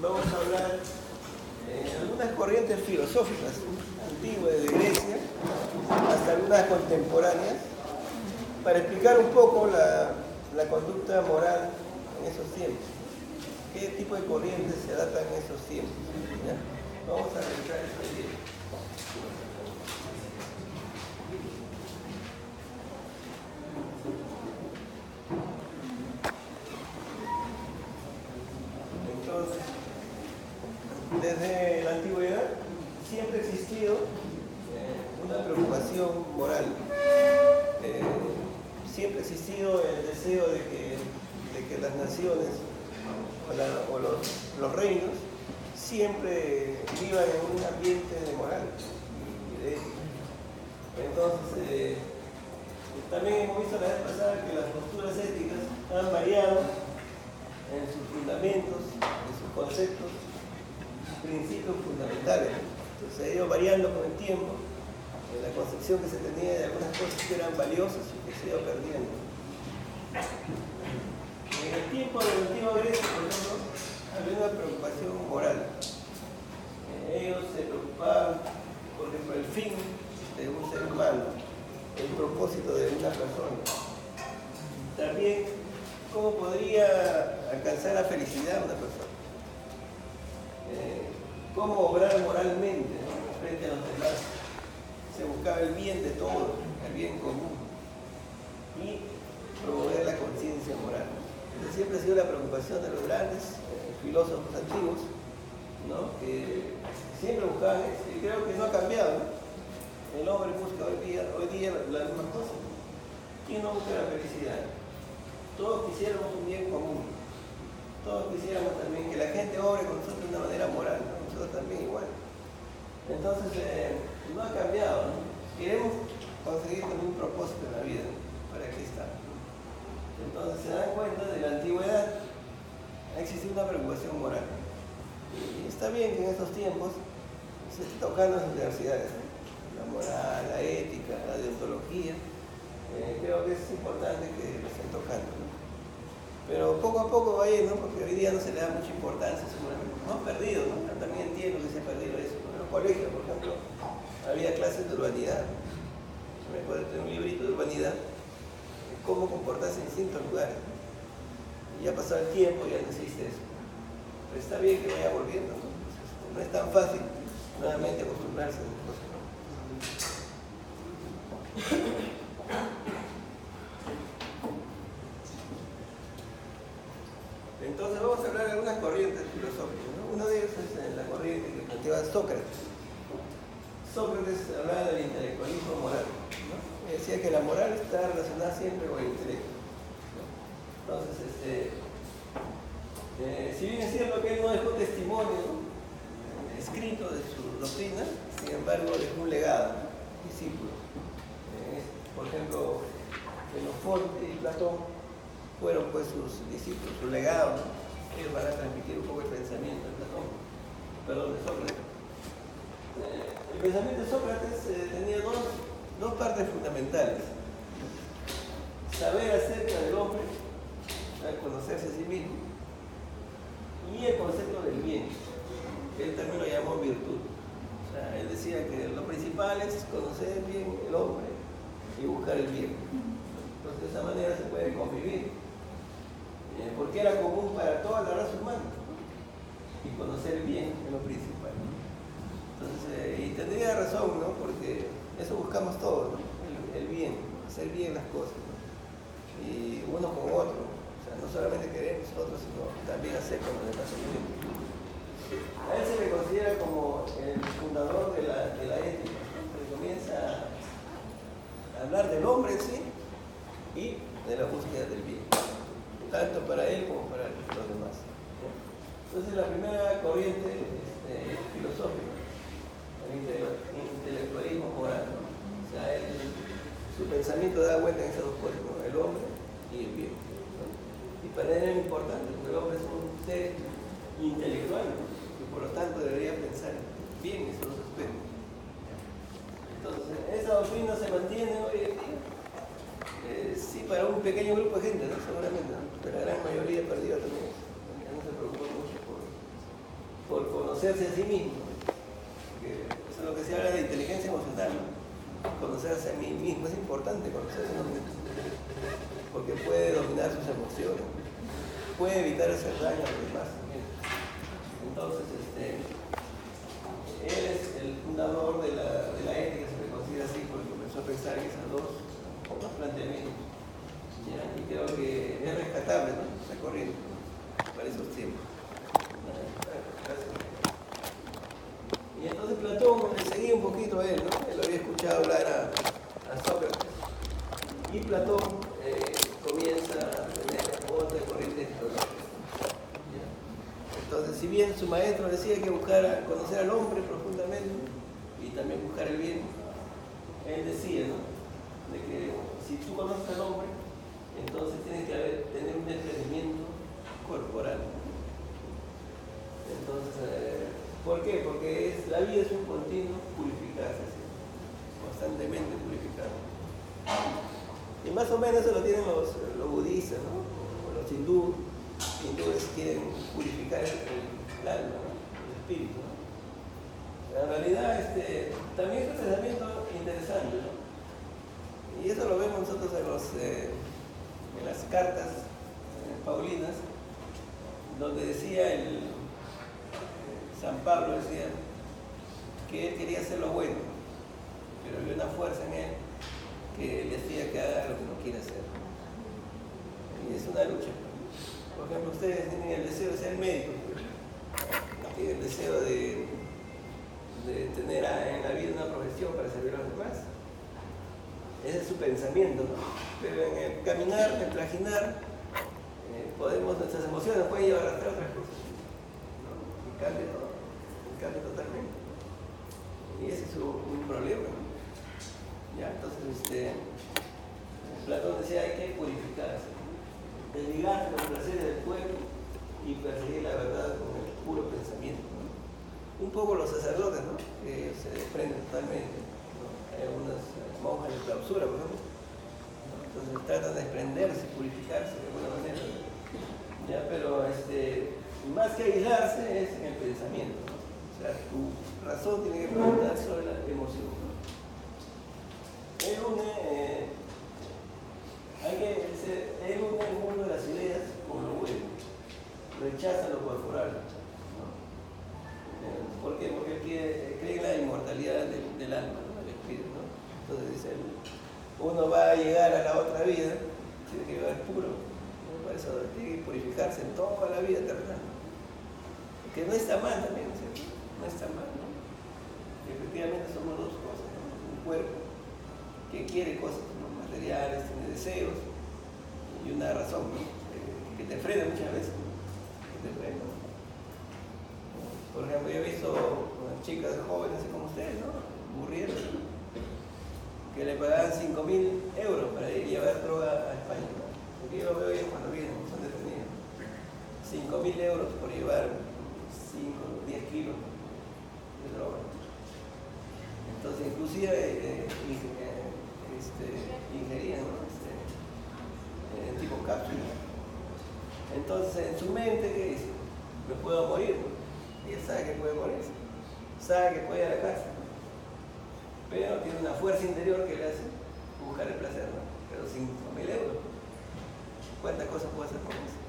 vamos a hablar de algunas corrientes filosóficas antiguas de Grecia hasta algunas contemporáneas para explicar un poco la conducta moral en esos tiempos. ¿Qué tipo de corrientes se adaptan en esos tiempos? ¿Ya? Vamos a revisar este video. Entonces, desde la antigüedad siempre ha existido una preocupación moral. Siempre ha existido el deseo de que las naciones o los reinos siempre vivan en un ambiente de moral y de ética. Entonces, también hemos visto la vez pasada que las posturas éticas han variado en sus fundamentos, en sus conceptos, sus principios fundamentales. Entonces ha ido variando con el tiempo en la concepción que se tenía de algunas cosas que eran valiosas y que se iba perdiendo. En el tiempo de la antigua Grecia, por ejemplo, había una preocupación moral. Ellos se preocupaban, por ejemplo, el fin de un ser humano, el propósito de una persona. También, cómo podría alcanzar la felicidad una persona. Cómo obrar moralmente, ¿no?, frente a los demás. Se buscaba el bien de todos, el bien común. Y promover la conciencia moral. Esa siempre ha sido la preocupación de los grandes filósofos antiguos, ¿no?, que siempre buscaban eso, y creo que no ha cambiado, ¿no? El hombre busca hoy día la misma cosa. ¿Quién no busca la felicidad? Todos quisiéramos un bien común. Todos quisiéramos también que la gente obre con nosotros de una manera moral, ¿no? Nosotros también igual. Entonces, no ha cambiado, ¿no? Queremos conseguir también un propósito en la vida, ¿no? ¿Para qué está? Entonces se dan cuenta de la antigüedad ha existido una preocupación moral. Y está bien que en estos tiempos se esté tocando en las universidades, ¿no? La moral, la ética, la deontología. Creo que es importante que lo estén tocando, ¿no? Pero poco a poco va a ir, ¿no? Porque hoy día no se le da mucha importancia, seguramente. No han perdido, ¿no? También entiendo que se ha perdido eso. En los colegios, por ejemplo, había clases de urbanidad. Me acuerdo de un librito de urbanidad, cómo comportarse en distintos lugares. Y ya pasado el tiempo, ya no existe eso. Pero está bien que vaya volviendo, ¿no? No es tan fácil nuevamente acostumbrarse a las cosas, ¿no? Entonces vamos a hablar de algunas corrientes filosóficas, ¿no? Uno de ellos es la corriente que planteaba Sócrates. Sócrates hablaba del intelectualismo moral, ¿no? Decía que la moral está relacionada siempre con el intelecto, ¿no? Entonces, si bien es cierto que él no dejó testimonio, ¿no?, escrito de su doctrina, sin embargo dejó un legado, ¿no?, discípulos. Por ejemplo, Jenofonte y Platón fueron pues sus discípulos, su legado, ¿no? Ellos van a transmitir un poco el pensamiento de Sócrates. El pensamiento de Sócrates tenía dos partes fundamentales: saber acerca del hombre, conocerse a sí mismo, y el concepto del bien, que él también lo llamó virtud. O sea, él decía que lo principal es conocer bien el hombre y buscar el bien. Entonces de esa manera se puede convivir, porque era común para toda la raza humana, y conocer bien es lo principal. Entonces, y tendría razón, ¿no?, porque eso buscamos todos, ¿no?, el bien, hacer bien las cosas, ¿no?, y uno con otro. O sea, no solamente querer nosotros, sino también hacer con los demás. A él se le considera como el fundador de la ética, ¿no?, que comienza a hablar del hombre en sí y de la búsqueda del bien, tanto para él como para los demás, ¿no? Entonces, la primera corriente filosófica, el intelectualismo moral, ¿no? O sea, su pensamiento da vuelta en esas dos cosas, ¿no?, el hombre y el bien, ¿no? Y para él es importante, porque el hombre es un ser intelectual, ¿no?, y por lo tanto debería pensar bien en esos dos aspectos. Entonces, esa doctrina se mantiene hoy en día. Sí, para un pequeño grupo de gente, ¿no?, seguramente, ¿no?, pero la gran mayoría perdió también. No se preocupa mucho conocerse a sí mismo, porque eso es lo que se habla de inteligencia emocional, ¿no? Conocerse a mí mismo, es importante conocerse a uno mismo, porque puede dominar sus emociones, puede evitar hacer daño a los demás también. Entonces, él es el fundador de la ética, se le considera así, porque comenzó a pensar en esos dos planteamientos. ¿Ya? Y creo que es rescatable, ¿no? Esa corriente para esos tiempos. Y entonces Platón le seguía un poquito a él, ¿no? Él había escuchado hablar a Sócrates. Y Platón comienza a tener otra corriente filosófica. Entonces, si bien su maestro decía que buscara conocer al hombre profundamente y también buscar el bien, él decía, ¿no? De que si tú conoces al hombre, entonces tienes que tener un desprendimiento corporal. Entonces, ¿por qué? Porque la vida es un continuo purificarse, ¿sí? Constantemente purificado. Y más o menos eso lo tienen los budistas, ¿no? O los hindúes. Los hindúes quieren purificar el alma, ¿no? El espíritu, ¿no? En realidad, también es un pensamiento interesante, ¿no? Y eso lo vemos nosotros en las cartas paulinas, donde decía San Pablo decía que él quería hacer lo bueno, pero había una fuerza en él que le hacía que haga lo que no quiere hacer. Y es una lucha. Por ejemplo, ustedes tienen el deseo de ser médicos, tienen el deseo de tener en la vida una profesión para servir a los demás. Ese es su pensamiento, ¿no? Pero en el caminar, en el trajinar, nuestras emociones pueden llevar a hacer otras cosas, ¿no? Y cambia todo, cambia totalmente. Y ese es un problema, ¿no? ¿Ya? Entonces, Platón decía hay que purificarse, ¿no? Desligarse de los placeres del cuerpo y perseguir la verdad con el puro pensamiento, ¿no? Un poco los sacerdotes, ¿no? Que se desprenden totalmente, ¿no? Hay algunas monjas de clausura, por ejemplo, ¿no? Entonces tratan de desprenderse, purificarse de alguna manera, ¿no? ¿Ya? Pero más que aislarse es en el pensamiento, ¿no? O sea, tu razón tiene que preguntar sobre la emoción, ¿no? Él une el mundo de las ideas con lo bueno, rechaza lo corporal, ¿no? ¿Por qué? Porque él cree en la inmortalidad del alma, ¿no? Del espíritu, ¿no? Entonces dice, uno va a llegar a la otra vida, tiene que llegar puro, ¿no? Por eso tiene que purificarse en toda la vida terrenal, ¿no? Que no está mal también, ¿cierto? No está mal, ¿no? Efectivamente somos dos cosas, ¿no? Un cuerpo que quiere cosas, ¿no? Materiales, tiene deseos, y una razón, ¿no? que te frena muchas veces, ¿no? Que te frena. Por ejemplo, yo he visto chicas jóvenes así como ustedes, ¿no? Murrieron, ¿no? Que le pagaban 5.000 euros para ir a llevar droga a España, ¿no? Porque yo lo veo ellos cuando vienen, son detenidos. 5.000 euros por llevar 5, 10 kilos de droga. Entonces, inclusive ingerían, ¿no? Tipo cápsula. Entonces, en su mente, ¿qué dice? Me puedo morir, ¿no? Y él sabe que puede morirse, sabe que puede ir a la cárcel, ¿no? Pero tiene una fuerza interior que le hace buscar el placer, ¿no? Pero 5.000 euros, ¿cuántas cosas puede hacer con eso?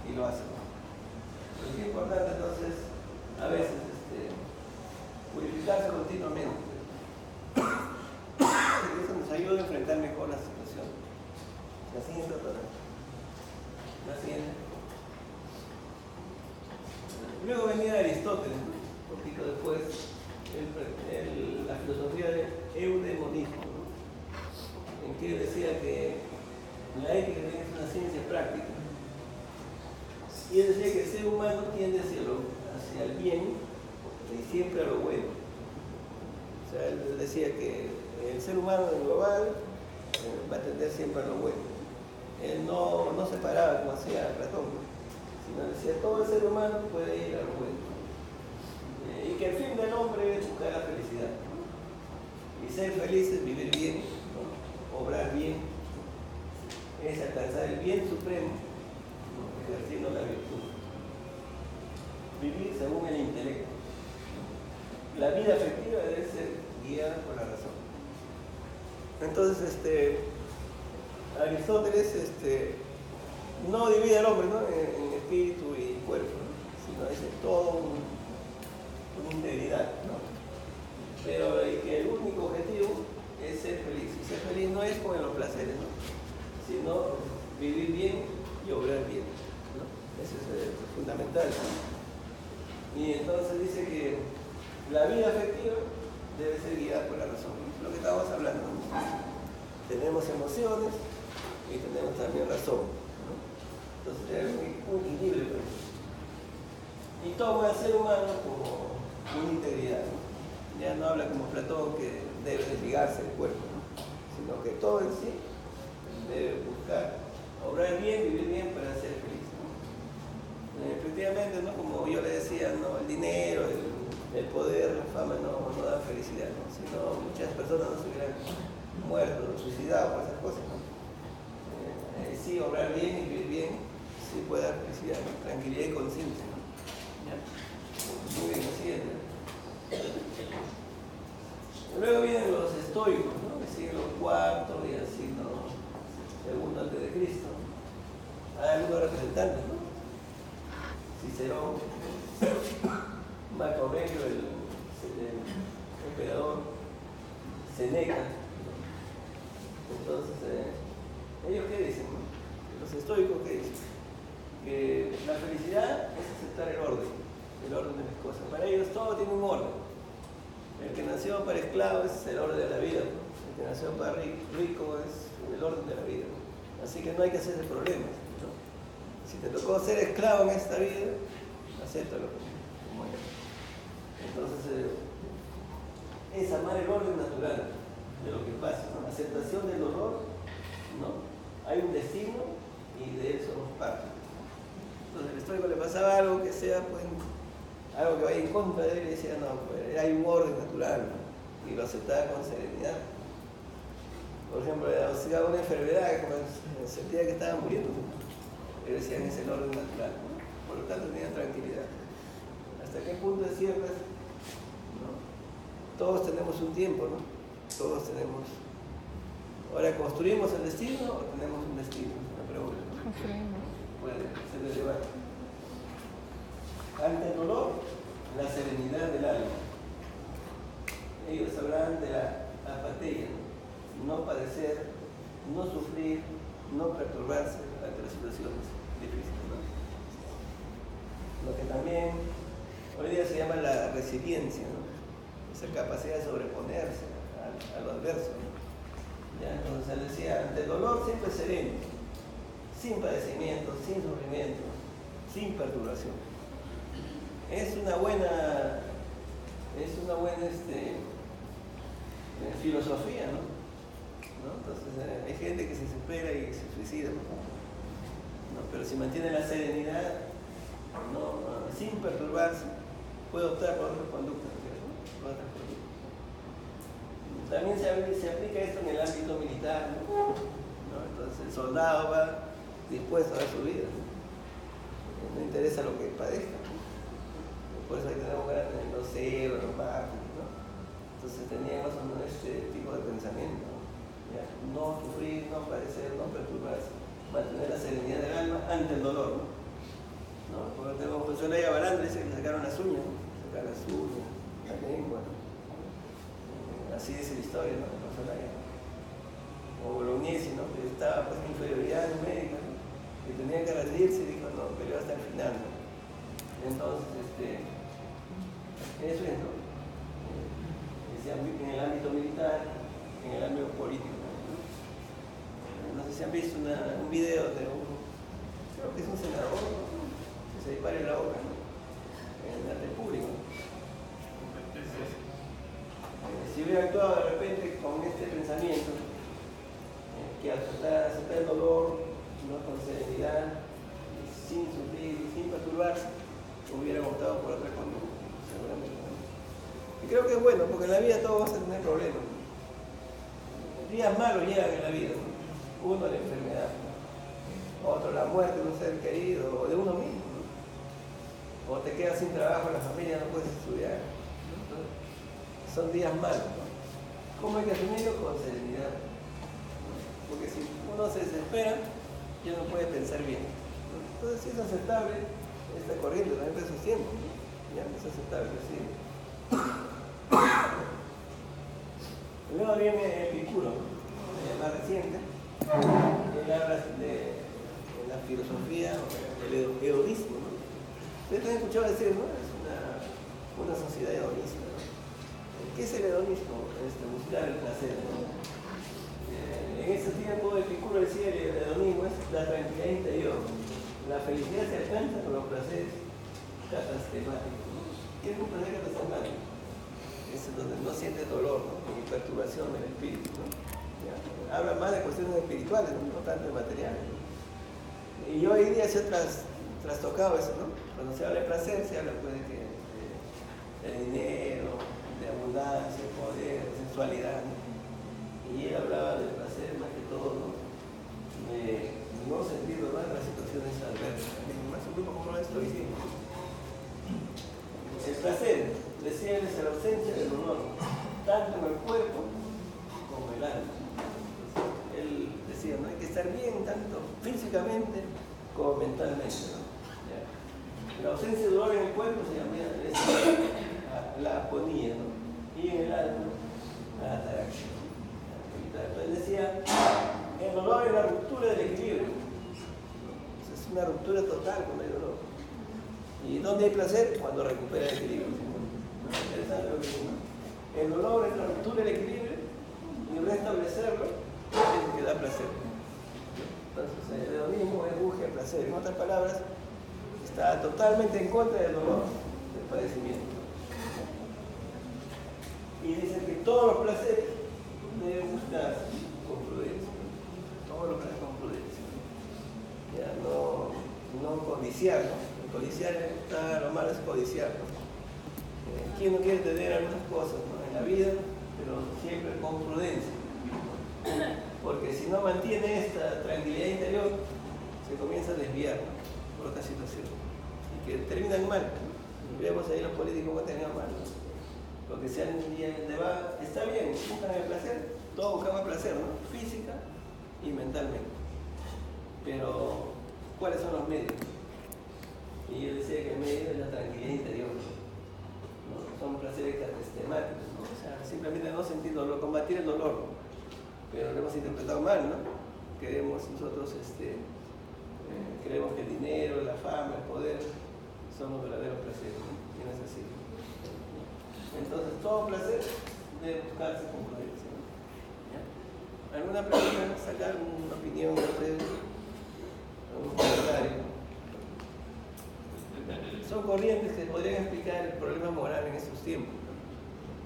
Y lo hace, ¿no? Pero es importante entonces, a veces, purificarse continuamente. Y eso nos ayuda a enfrentar mejor la situación. La siguiente, doctora. La siguiente. Luego venía Aristóteles, ¿no? Un poquito después, la filosofía del eudemonismo, ¿no? En que decía que la ética es una ciencia práctica. Y él decía que el ser humano tiende hacia el bien y siempre a lo bueno. O sea, él decía que el ser humano en global va a tender siempre a lo bueno. Él no separaba como hacía Platón, sino decía todo el ser humano puede ir a lo bueno. Y que el fin del hombre es buscar la felicidad. Y ser feliz es vivir bien, ¿no? Obrar bien, es alcanzar el bien supremo, ¿no? Ejerciendo la virtud. vivir según el intelecto. La vida afectiva debe ser guiada por la razón. Entonces, Aristóteles no divide al hombre, ¿no?, en espíritu y cuerpo, ¿no?, sino es todo una integridad, ¿no? Pero que el único objetivo es ser feliz. Y ser feliz no es con los placeres, ¿no?, sino vivir bien y obrar bien, ¿no? Eso es fundamental, ¿no? Y entonces dice que la vida afectiva debe ser guiada por la razón, ¿no? Lo que estábamos hablando, ¿no? Tenemos emociones y tenemos también razón, ¿no? Entonces es un equilibrio, ¿no? Y toma al ser humano como una integridad, ¿no? Ya no habla como Platón que debe desligarse del cuerpo, ¿no?, sino que todo en sí debe buscar obrar bien, vivir bien para ser feliz, ¿no? Efectivamente, ¿no?, como yo le decía, ¿no?, el dinero, el poder, la fama no dan felicidad, ¿no?, sino muchas personas no se hubieran muerto, suicidado por esas cosas, ¿no? Sí, obrar bien y vivir bien sí puede dar felicidad, ¿no?, tranquilidad y conciencia, ¿no? ¿Ya? Muy bien, siguiente. Luego vienen los estoicos, ¿no?, del siglo IV y al siglo II antes de Cristo. Hay algunos representantes, ¿no? Cicerón, Marco Aurelio, el emperador, Seneca. Entonces, ¿ellos qué dicen, no? Los estoicos, ¿qué dicen? Que la felicidad es aceptar el orden de las cosas. Para ellos todo tiene un orden. El que nació para esclavo es el orden de la vida, ¿no? El que nació para rico es el orden de la vida, ¿no? Así que no hay que hacerse problemas, ¿no? Si te tocó ser esclavo en esta vida, acéptalo como es. Entonces, es amar el orden natural de lo que pasa, ¿no? Aceptación del dolor, ¿no? Hay un destino y de él somos parte. Entonces, al estoico le pasaba algo que sea, pues, algo que vaya en contra de él, y decía, no, pues hay un orden natural, ¿no?, y lo aceptaba con serenidad. Por ejemplo, si había una enfermedad, como sentía que estaba muriendo, él decía, es el orden natural, ¿no? Por lo tanto tenía tranquilidad. ¿Hasta qué punto es cierto eso? ¿No? Todos tenemos un tiempo, ¿no? Todos tenemos. Ahora, ¿construimos el destino o tenemos un destino? Una pregunta, ¿no? Puede ser de debate. Ante el dolor, la serenidad del alma. Ellos hablan de la apatía, no padecer, no sufrir, no perturbarse ante las situaciones difíciles, ¿no? Lo que también hoy día se llama la resiliencia, ¿no?, esa capacidad de sobreponerse a lo adverso, ¿no? ¿Ya? Entonces él decía, ante el dolor siempre sereno, sin padecimiento, sin sufrimiento, sin perturbación. Es una buena filosofía, ¿no? Entonces hay gente que se supera y se suicida, ¿no? Pero si mantiene la serenidad, ¿no?, sin perturbarse, puede optar por otras conductas, ¿no? También se aplica esto en el ámbito militar, ¿no? Entonces el soldado va dispuesto a dar su vida, ¿no? No interesa lo que padezca. Por eso hay que tener los ceros, los barcos, ¿no? Entonces teníamos este tipo de pensamiento, ¿ya? No sufrir, no padecer, no perturbarse, mantener la serenidad del alma ante el dolor, ¿no? Porque tenemos José Leia Baranda, dice que le sacaron las uñas, ¿no? Sacaron las uñas, la lengua, ¿no? Así dice la historia, ¿no?, de José Leia. O Bolognesi, ¿no?, que estaba pues en inferioridad numérica, ¿no?, que tenía que rendirse y dijo, no, peleó hasta el final, ¿no? Entonces, eso es, ¿no? En el ámbito militar, en el ámbito político, ¿no? No sé si han visto un video de creo que es un senador, ¿no?, que se dispara en la boca, ¿no?, en la República. Si hubiera actuado de repente con este pensamiento, que aceptar el dolor, ¿no?, con serenidad, sin sufrir, sin perturbarse, hubiera optado por otra conducta, seguramente, ¿no? Y creo que es bueno, porque en la vida todos vamos a tener problemas, ¿no? Días malos llegan en la vida, ¿no? Uno la enfermedad, ¿no?, otro la muerte de un ser querido o de uno mismo, ¿no? O te quedas sin trabajo en la familia, no puedes estudiar. Son días malos, ¿no? ¿Cómo hay que asumirlo? Con serenidad. Porque si uno se desespera, ya no puede pensar bien. Entonces, si es aceptable esta corriente, también por esos tiempos, ¿no? Ya es aceptable, sí. Luego viene Epicuro, más reciente. Él habla de la filosofía del hedonismo, ¿no? Ustedes han escuchado decir, ¿no? Es una sociedad hedonista, ¿no? ¿Qué es el hedonismo? Buscar el placer, ¿no? En ese tiempo Epicuro decía que el hedonismo es la tranquilidad interior. La felicidad se alcanza con los placeres catastemáticos, ¿no? ¿Qué es un placer catastemático? Es donde no siente dolor, ¿no? Ni perturbación del espíritu, ¿no? ¿Ya? Habla más de cuestiones espirituales, no tanto de materiales, ¿no? Y hoy día se ha trastocado eso, ¿no? Cuando se habla de placer, se habla pues, de dinero, de abundancia, de poder, de sensualidad, ¿no? Y él hablaba del placer más que todo, ¿no? De no sentir dolor en las situaciones adversas. Más un grupo como lo estoy diciendo. El placer, decía él, es la ausencia del dolor, tanto en el cuerpo como en el alma. Él decía, ¿no? Hay que estar bien tanto físicamente como mentalmente, ¿no? ¿Ya? La ausencia de dolor en el cuerpo se llama la aponía, ¿no? Y en el alma, la ataraxia. Entonces decía, el dolor es la ruptura del equilibrio. Es una ruptura total cuando hay dolor. ¿Y dónde hay placer? Cuando recupera el equilibrio. Interesante lo que dice, ¿no? El dolor es la ruptura del equilibrio y restablecerlo es lo que da placer. Entonces el hedonismo es búsqueda de placer. En otras palabras, está totalmente en contra del dolor, del padecimiento. Y dice que todos los placeres deben buscar con prudencia. Todos los placeres con prudencia. Ya, no codiciar, ¿no? Codiciar está, lo malo es codiciar, ¿no? ¿Quién no quiere tener algunas cosas, ¿no? En la vida, pero siempre con prudencia? Porque si no mantiene esta tranquilidad interior, se comienza a desviar, ¿no? Por otra situación. Y que terminan mal, ¿no? Y vemos ahí los políticos que terminan mal, ¿no? Porque está bien, buscan el placer, todos buscamos el placer, ¿no? Física y mentalmente. Pero, ¿cuáles son los medios? Y yo decía que el medio es la tranquilidad interior, ¿no? Son placeres catastemáticos, ¿no? O sea, simplemente no sentir dolor, combatir el dolor, ¿no? Pero lo hemos interpretado mal, ¿no? Queremos nosotros, creemos que el dinero, la fama, el poder son los verdaderos placeres, ¿no? Y no es así. Entonces, todo placer debe buscarse con prudencia, ¿no? ¿Ya? ¿Alguna pregunta? ¿Sacar una opinión de ustedes? ¿Algún comentario? Son corrientes que podrían explicar el problema moral en estos tiempos, ¿no?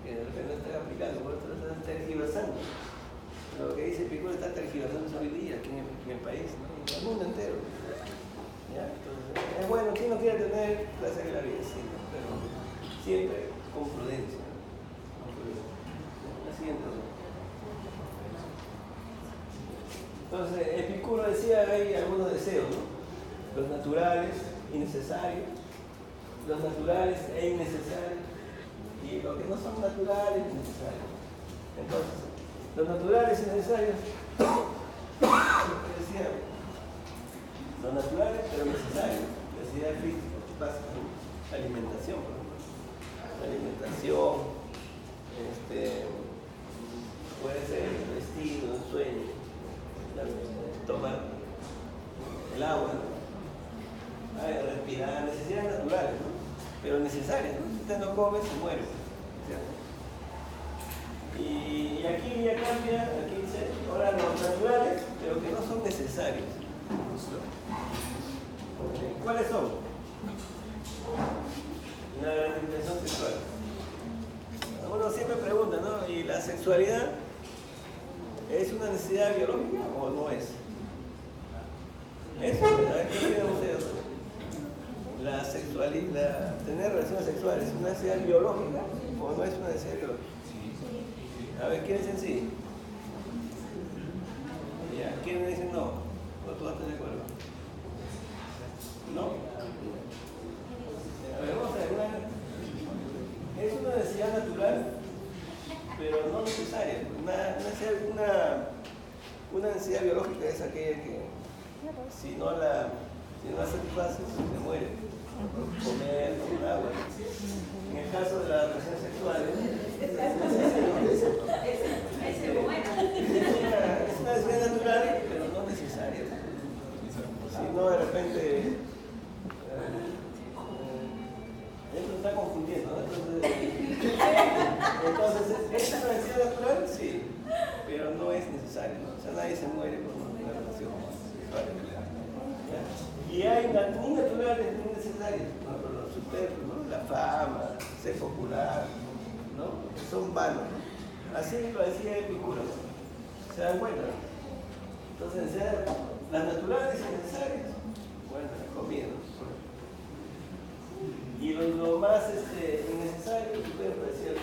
Que de repente no están aplicando, por eso están tergiversando. Lo que dice Epicuro está tergiversando hoy día aquí en el país, ¿no? En el mundo entero. ¿Ya? Entonces, es bueno, ¿quién no quiere tener placer en la vida? Sí, ¿no? Pero siempre con prudencia, ¿no? Con prudencia. La siguiente. Entonces, Epicuro decía hay algunos deseos, ¿no? Los naturales y necesarios, los naturales e innecesarios, y los que no son naturales y necesarios. Entonces, los naturales y necesarios, decía, los naturales pero necesarios, necesidades físicas, básicas, alimentación, por ejemplo. Alimentación, puede ser el vestido, el sueño, tomar el agua, ¿no? Respirar, necesidades naturales, ¿no? Pero necesarias, ¿no? Si usted no come, se muere, ¿cierto? Y aquí ya cambia, aquí dice, ahora los naturales, pero que no son necesarios. ¿Cuáles son? La gratificación sexual. Uno siempre pregunta, ¿no? ¿Y la sexualidad es una necesidad biológica o no es? Eso, a ver, ¿qué opinan ustedes? La sexualidad, tener relaciones sexuales, ¿es una necesidad biológica o no es una necesidad biológica? A ver, ¿quién dicen sí? Ya, ¿quiénes dicen no? ¿O tú estás de acuerdo? ¿No? A una necesidad biológica es aquella que si no la satisfaces, se muere. Comer, tomar agua. En el caso de las relaciones sexuales, es una necesidad natural, pero no necesaria. Si no, de repente, esto está confundiendo, ¿no? Entonces, ¿es una necesidad natural? Sí, pero no es necesario, ¿no? O sea, nadie se muere con una relación sexual. Y hay ni naturales ni necesarios, ¿no? Los superfluos, ¿no? La fama, ser popular, ¿no? Son vanos, ¿no? Así lo decía Epicuro, ¿no? ¿Se dan cuenta? Entonces, las naturales y necesarias, bueno, la comida, ¿no? Y lo más innecesario que puede parecer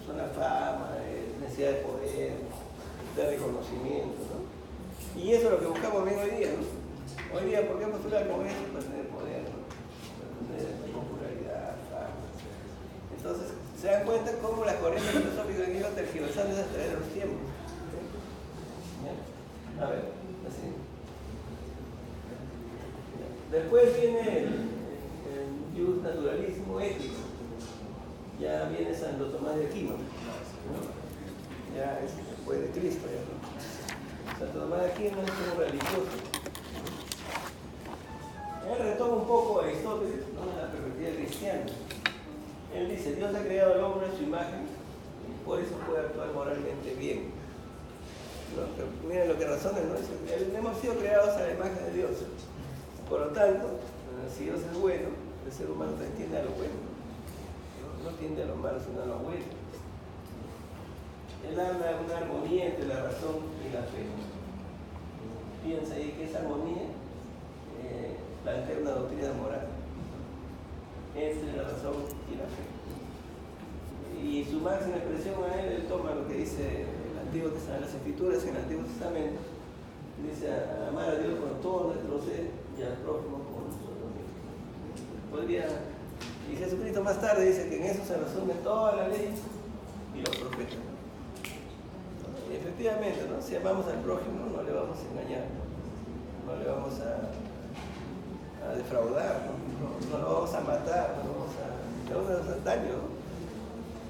son la fama, necesidad de poder, de reconocimiento, ¿no? Y eso es lo que buscamos bien hoy día, ¿no? Hoy día, ¿por qué postular con eso? Para tener poder, ¿no? Para tener popularidad, fama. Entonces, se dan cuenta cómo la corriente filosófica han ido tergiversando a través de los tiempos. ¿Ya? A ver, así. Después viene el naturalismo ético. Ya viene Santo Tomás de Aquino, ¿no? Ya es después de Cristo, ya, ¿no? Santo Tomás de Aquino es un religioso. Él retoma un poco a Aristóteles, ¿no? En la perspectiva cristiana. Él dice, Dios ha creado al hombre a su imagen y por eso puede actuar moralmente bien. ¿No? Pero miren lo que razona, ¿no? Hemos sido creados a la imagen de Dios. Por lo tanto, si Dios es bueno, el ser humano también tiende a lo bueno. No tiende a lo malo, sino a lo bueno. Él habla de una armonía entre la razón y la fe. Piensa ahí que esa armonía plantea una doctrina moral entre la razón y la fe. Y su máxima expresión a él toma lo que dice el Antiguo Testamento, las Escrituras en el Antiguo Testamento, dice amar a Dios con todo nuestro ser y al prójimo como nosotros mismos. Y Jesucristo más tarde dice que en eso se resume toda la ley y los profetas. Y efectivamente, ¿no? Si amamos al prójimo, no le vamos a engañar, no le vamos a defraudar, no lo vamos a matar, le vamos a hacer daño, ¿no?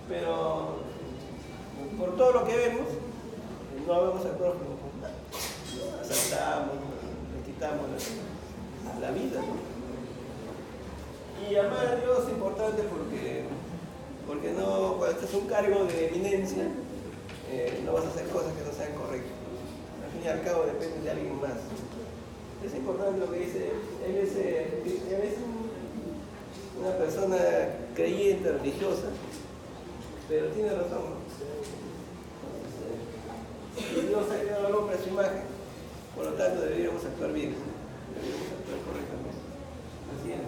Pero por todo lo que vemos, no amamos al prójimo, ¿no? Asaltamos, le quitamos la vida, ¿no? Y amar a Dios es importante porque no, cuando estás un cargo de eminencia, no vas a hacer cosas que no sean correctas. Al fin y al cabo depende de alguien más. Es importante lo que dice, él es una persona creyente, religiosa, pero tiene razón, ¿no? Dios ha creado al hombre a su imagen, por lo tanto deberíamos actuar bien, deberíamos actuar correctamente. Así es.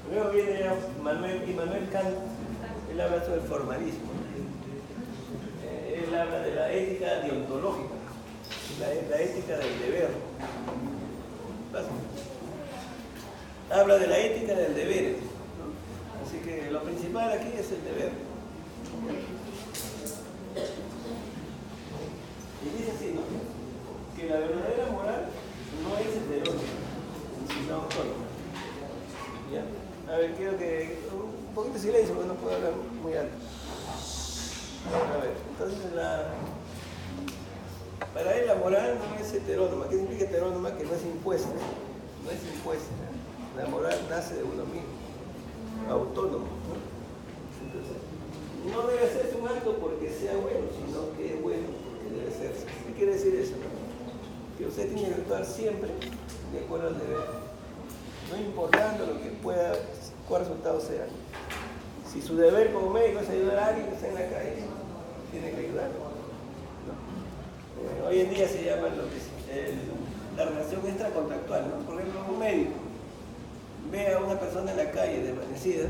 Luego viene Immanuel Kant, él habla sobre el formalismo, él habla de la ética deontológica, la ética del deber. Habla de la ética del deber, ¿no? Así que lo principal aquí es el deber. Y dice así, ¿no? Que la verdadera moral no es heterónoma, sino autónoma. ¿Ya? A ver, quiero que un poquito de silencio porque no puedo hablar muy alto. A ver, entonces para él la moral no es heterónoma. ¿Qué significa heterónoma? Que no es impuesta. No es impuesta. La moral nace de uno mismo, autónomo, ¿no? Entonces, no debe hacerse un acto porque sea bueno, sino que es bueno porque debe hacerse. ¿Qué quiere decir eso? Que usted tiene que actuar siempre de acuerdo al deber, no importando lo que pueda, cuál resultado sea. Si su deber como médico es ayudar a alguien que está en la calle, tiene que ayudarlo, ¿no? Hoy en día se llama la relación extracontractual, ¿no? Por ejemplo, un médico ve a una persona en la calle desvanecida,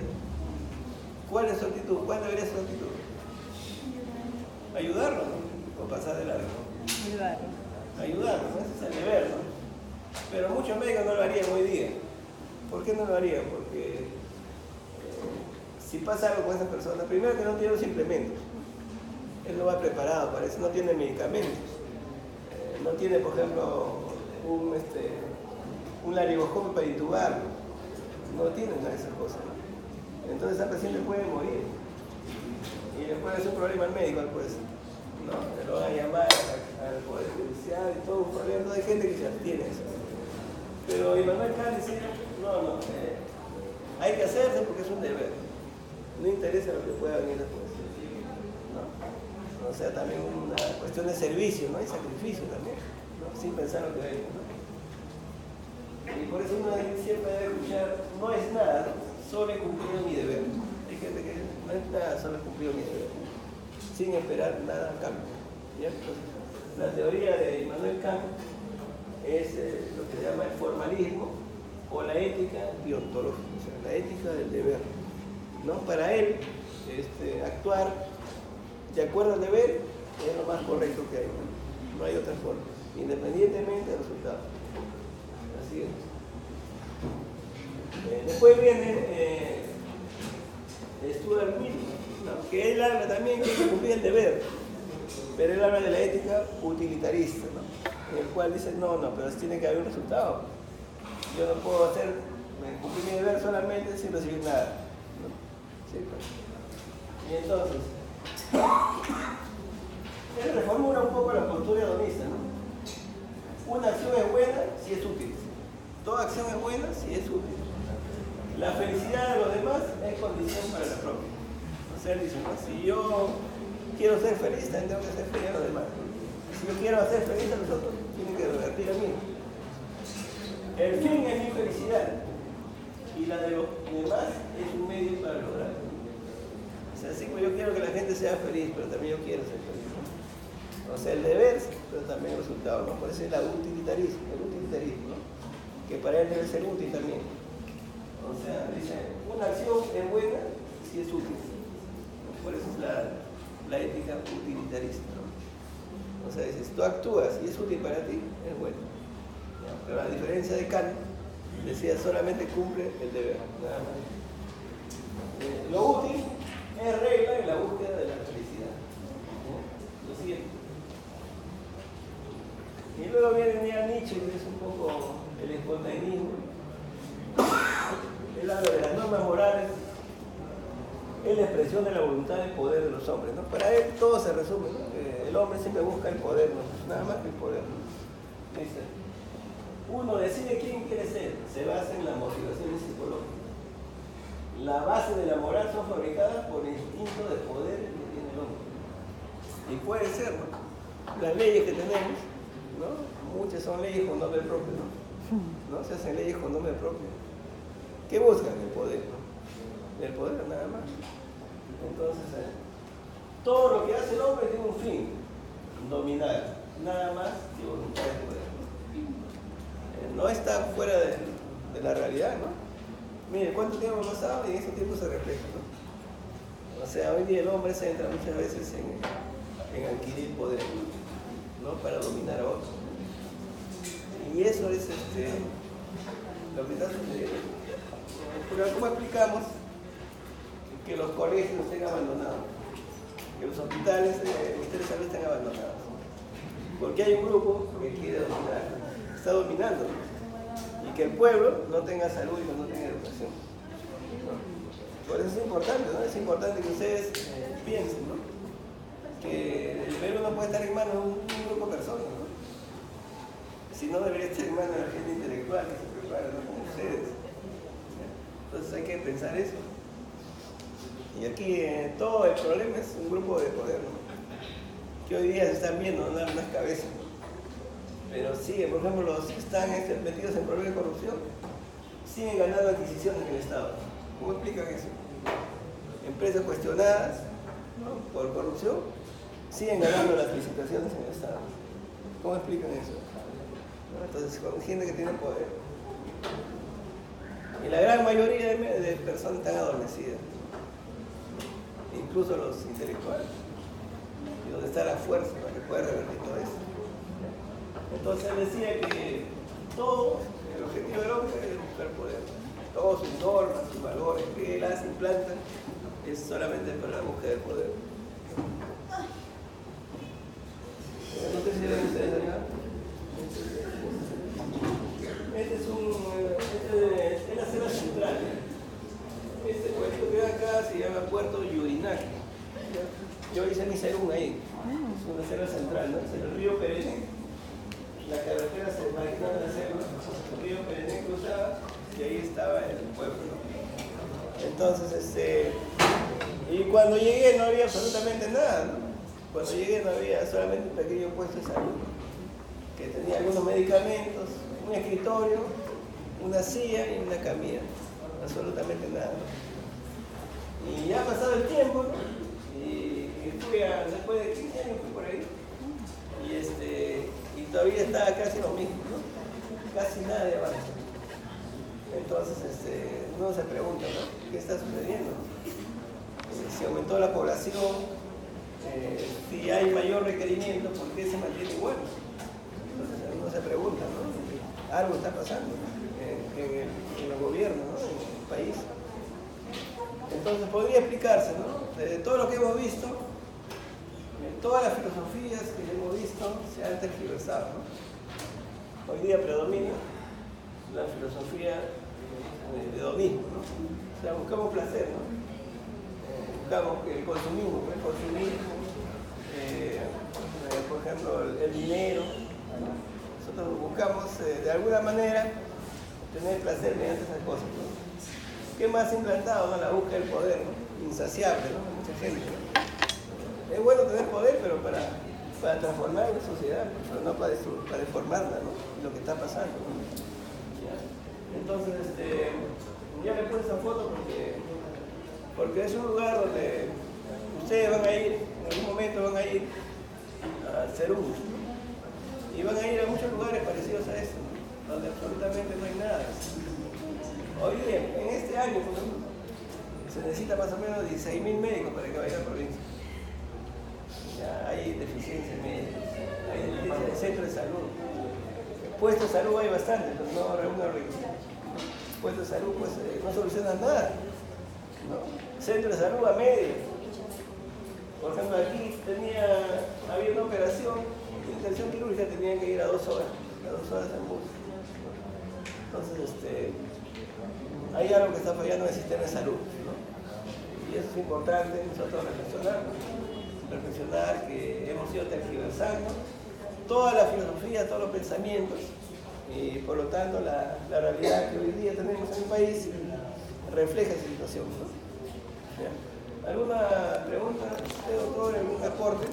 ¿cuál es su actitud? ¿Cuál debería ser su actitud? Ayudarlo, ¿no? O pasar de largo. Ayudarlo, ¿no? Ese es el deber, ¿no? Pero muchos médicos no lo harían hoy día. ¿Por qué no lo harían? Porque si pasa algo con esa persona, primero que no tiene los implementos, Él no va preparado para eso, no tiene medicamentos. No tiene, por ejemplo, un laringoscopio para intubarlo. No tiene nada de esas cosas, ¿no? Entonces esa paciente puede morir. Y le puede hacer un problema al médico después, ¿no? Le lo van a llamar al Poder Judicial y todo un problema. No hay gente que se abstiene eso. Pero Immanuel Kant decía, no, hay que hacerse porque es un deber. No interesa lo que pueda venir después, ¿no? O sea, también una cuestión de servicio, ¿no? Y sacrificio también, ¿no? Sin pensar lo que venga, ¿no? Y por eso uno siempre debe escuchar, no es nada, solo he cumplido mi deber. Hay gente que no es nada, solo he cumplido mi deber, sin esperar nada a cambio, ¿ya? Entonces, la teoría de Immanuel Kant es lo que se llama el formalismo o la ética deontológica, o sea, la ética del deber, ¿no? Para él, actuar de acuerdo al deber es lo más correcto que hay, ¿no? No hay otra forma, independientemente del resultado. Así es. Después viene Stuart Mill, ¿no? Que él habla también que hay que cumplir el deber, pero él habla de la ética utilitarista, ¿no? En el cual dice, no, pero tiene que haber un resultado. Yo no puedo cumplir mi deber solamente sin recibir nada, ¿no? Sí, pues. Y entonces, él reformula un poco la postura hedonista, ¿no? Una acción es buena si es útil. Toda acción es buena si es útil. La felicidad de los demás es condición para la propia. O sea, él dice, ¿no? Si yo quiero ser feliz, también tengo que ser feliz a los demás. Si yo quiero hacer feliz a los otros, tienen que revertir a mí. El fin es mi felicidad y la de los demás es un medio para lograrlo. O sea, sí, pues yo quiero que la gente sea feliz, pero también yo quiero ser feliz, ¿no? O sea, el deber, pero también el resultado, ¿no? Por eso es el utilitarismo, ¿no? Que para él debe ser útil también. O sea, dice, una acción es buena si es útil. Por eso es la ética utilitarista, ¿no? O sea, dices, tú actúas y es útil para ti, es bueno. Pero a diferencia de Kant, decía solamente cumple el deber, nada más. Lo útil es regla en la búsqueda de la felicidad. Lo siguiente. Y luego viene Nietzsche, que es un poco el espontaneismo. Él habla de las normas morales, es la expresión de la voluntad de poder de los hombres, ¿no? Para él todo se resume, ¿no? El hombre siempre busca el poder, ¿no? Nada más que el poder, ¿no? Dice, uno decide quién quiere ser, se basa en las motivaciones psicológicas. La base de la moral son fabricadas por el instinto de poder que tiene el hombre. Y puede ser, ¿no? Las leyes que tenemos, ¿no? Muchas son leyes con nombre propio, ¿no? Se hacen leyes con nombre propio. ¿Qué buscan? El poder, ¿no? El poder, nada más. Entonces, todo lo que hace el hombre tiene un fin, dominar, nada más que voluntad de poder. No está fuera de la realidad, ¿no? Mire, ¿cuánto tiempo ha pasado? Y en ese tiempo se refleja, ¿no? O sea, hoy día el hombre se entra muchas veces en adquirir poder, ¿no? Para dominar a otros. Y eso es lo que está sucediendo. Pero ¿cómo explicamos que los colegios estén abandonados? Que los hospitales de Ministerio de Salud estén abandonados. Porque hay un grupo que quiere dominar, está dominando, y que el pueblo no tenga salud y no tenga educación, ¿no? Por eso es importante, ¿no? Es importante que ustedes piensen, ¿no? Que el Perú no puede estar en manos de un grupo de personas, ¿no? Si no, debería estar en manos de la gente intelectual que se prepara, ¿no? Como ustedes. Entonces hay que pensar eso. Y aquí todo el problema es un grupo de poder, ¿no? Que hoy día se están viendo, no dan las cabezas, ¿no? Pero siguen, por ejemplo, los que están metidos en problemas de corrupción, siguen ganando adquisiciones en el Estado. ¿Cómo explican eso? Empresas cuestionadas, ¿no? Por corrupción, siguen ganando las licitaciones en el Estado. ¿Cómo explican eso? ¿No? Entonces, con gente que tiene poder. Y la gran mayoría de personas están adormecidas, incluso los intelectuales. Y donde está la fuerza para que pueda revertir todo eso. Entonces él decía que todo, el objetivo del hombre es buscar poder. Todas sus normas, sus valores que él hace, implanta, es solamente para la búsqueda del poder. llama Puerto Yurinaque. Yo hice mi serum ahí, es una selva central, ¿no? Es el río Perene, la carretera se marginó de la selva, el río Perene cruzaba y ahí estaba el pueblo, ¿no? Entonces, y cuando llegué no había absolutamente nada, ¿no? Cuando llegué no había solamente un pequeño puesto de salud, que tenía algunos medicamentos, un escritorio, una silla y una camilla, absolutamente nada, ¿no? Y ya ha pasado el tiempo, ¿no? Y fui después de 15 años fui por ahí, y todavía estaba casi lo mismo, ¿no? Casi nada de avance. Entonces uno se pregunta, ¿no? ¿Qué está sucediendo? Si aumentó la población, si hay mayor requerimiento, ¿por qué se mantiene igual? Entonces uno se pregunta, ¿no? Algo está pasando, ¿no? en el gobierno, ¿no? En el país. Entonces podría explicarse, ¿no? De todo lo que hemos visto, todas las filosofías que hemos visto se han tergiversado, ¿no? Hoy día predomina la filosofía del hedonismo, ¿no? O sea, buscamos placer, ¿no? Buscamos el consumismo, por ejemplo, el dinero, ¿no? Nosotros buscamos de alguna manera tener placer mediante esas cosas, ¿no? ¿Qué más implantado, no? La búsqueda del poder, ¿no? Insaciable, ¿no? Mucha gente, ¿no? Es bueno tener poder, pero para transformar la sociedad, pero no para deformarla, ¿no? Lo que está pasando, ¿no? ¿Ya? Entonces, ya le puse esa foto porque es un lugar donde ustedes van a ir, en algún momento van a ir a Cerú, ¿no? Y van a ir a muchos lugares parecidos a eso, ¿no? Donde absolutamente no hay nada. Hoy día, en este año, por ejemplo, se necesita más o menos 16.000 médicos para que vaya a la provincia. Ya hay deficiencia en médicos, hay deficiencia de centro de salud. Puestos de salud hay bastante, pero no reúne los requisitos. Puestos de salud pues, no solucionan nada, ¿no? Centro de salud a medio. Por ejemplo, aquí había una operación, una intervención quirúrgica, tenían que ir a 2 horas en bus. Entonces, hay algo que está fallando en el sistema de salud, ¿no? Y eso es importante nosotros reflexionar que hemos ido tergiversando toda la filosofía, todos los pensamientos, y por lo tanto la realidad que hoy día tenemos en el país refleja esa situación, ¿no? ¿Alguna pregunta, usted, doctor, algún aporte?